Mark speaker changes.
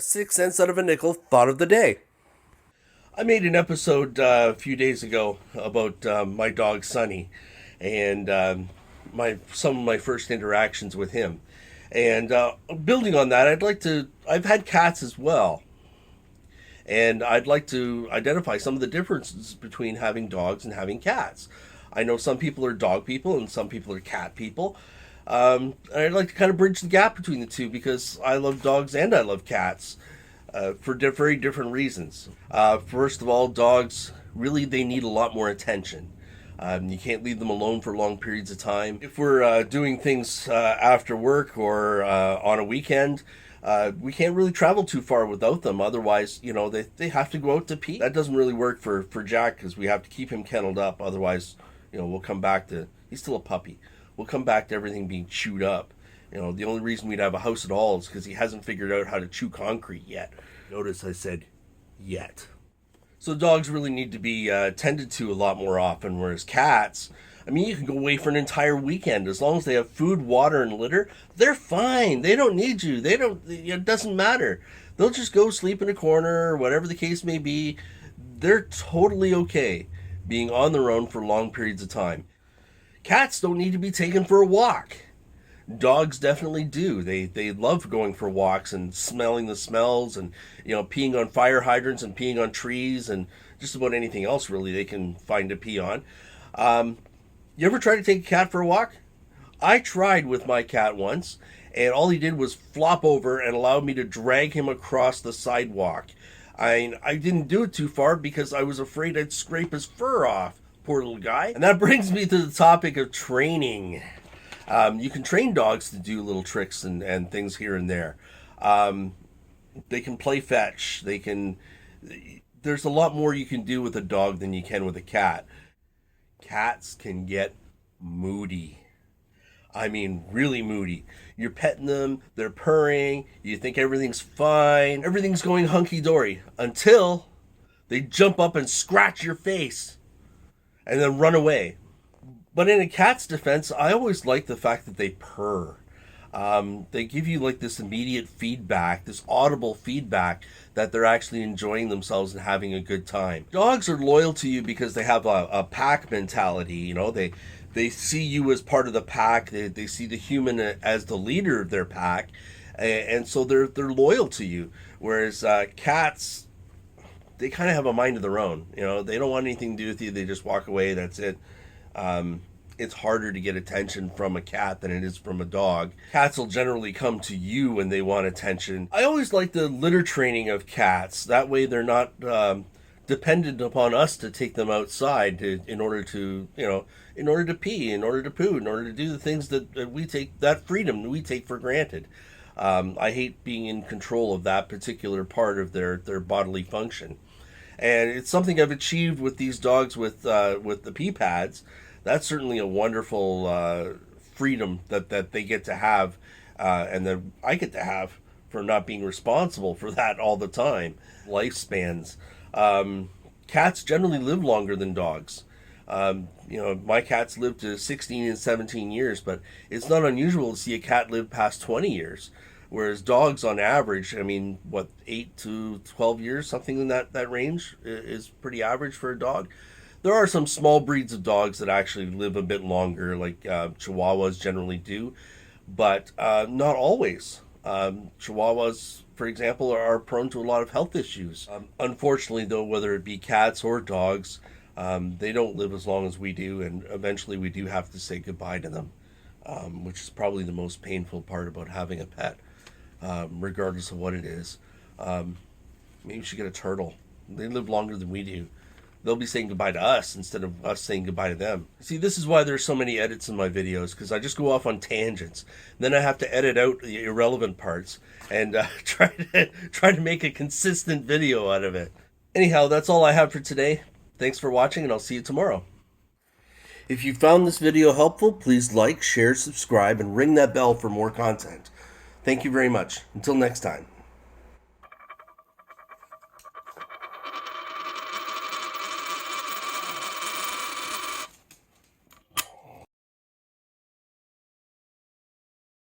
Speaker 1: 6 cents out of a nickel thought of the day. I made an episode a few days ago about my dog Sunny and some of my first interactions with him. And building on that, I've had cats as well. And I'd like to identify some of the differences between having dogs and having cats. I know some people are dog people and some people are cat people. I'd like to kind of bridge the gap between the two because I love dogs and I love cats for very different reasons. First of all, dogs really they need a lot more attention. You can't leave them alone for long periods of time. If we're doing things after work or on a weekend, we can't really travel too far without them. Otherwise, they have to go out to pee. That doesn't really work for Jack because we have to keep him kenneled up. Otherwise, we'll come back to, he's still a puppy. We'll come back to everything being chewed up. The only reason we'd have a house at all is because he hasn't figured out how to chew concrete yet. Notice I said yet. So dogs really need to be tended to a lot more often, whereas cats, you can go away for an entire weekend. As long as they have food, water, and litter, they're fine. They don't need you. It doesn't matter. They'll just go sleep in a corner or whatever the case may be. They're totally okay being on their own for long periods of time. Cats don't need to be taken for a walk. Dogs definitely do. They love going for walks and smelling the smells and, peeing on fire hydrants and peeing on trees and just about anything else really they can find to pee on. You ever try to take a cat for a walk? I tried with my cat once, and all he did was flop over and allowed me to drag him across the sidewalk. I didn't do it too far because I was afraid I'd scrape his fur off. Poor little guy. And that brings me to the topic of training. You can train dogs to do little tricks and things here and there. They can play fetch. There's a lot more you can do with a dog than you can with a cat. Cats can get moody. Really moody. You're petting them, they're purring, you think everything's fine, everything's going hunky-dory, until they jump up and scratch your face and then run away. But in a cat's defense, I always like the fact that they purr. They give you like this immediate feedback, this audible feedback that they're actually enjoying themselves and having a good time. Dogs are loyal to you because they have a pack mentality. They see you as part of the pack. They see the human as the leader of their pack, and so they're loyal to you. Whereas cats, they kind of have a mind of their own. They don't want anything to do with you. They just walk away. That's it. It's harder to get attention from a cat than it is from a dog. Cats will generally come to you when they want attention. I always like the litter training of cats. That way they're not dependent upon us to take them outside in order to pee, in order to poo, in order to do the things that we take, that freedom we take for granted. I hate being in control of that particular part of their bodily function. And it's something I've achieved with these dogs with the pee pads. That's certainly a wonderful freedom that they get to have and that I get to have for not being responsible for that all the time. Lifespans. Cats generally live longer than dogs. My cats live to 16 and 17 years, but it's not unusual to see a cat live past 20 years. Whereas dogs on average, 8 to 12 years, something in that range is pretty average for a dog. There are some small breeds of dogs that actually live a bit longer, like Chihuahuas generally do, but not always. Chihuahuas, for example, are prone to a lot of health issues. Unfortunately, though, whether it be cats or dogs, they don't live as long as we do, and eventually we do have to say goodbye to them, which is probably the most painful part about having a pet, regardless of what it is. Maybe you should get a turtle. They live longer than we do. They'll be saying goodbye to us instead of us saying goodbye to them. See, this is why there's so many edits in my videos, because I just go off on tangents. Then I have to edit out the irrelevant parts and try to make a consistent video out of it. Anyhow, that's all I have for today. Thanks for watching, and I'll see you tomorrow. If you found this video helpful, please like, share, subscribe, and ring that bell for more content. Thank you very much. Until next time.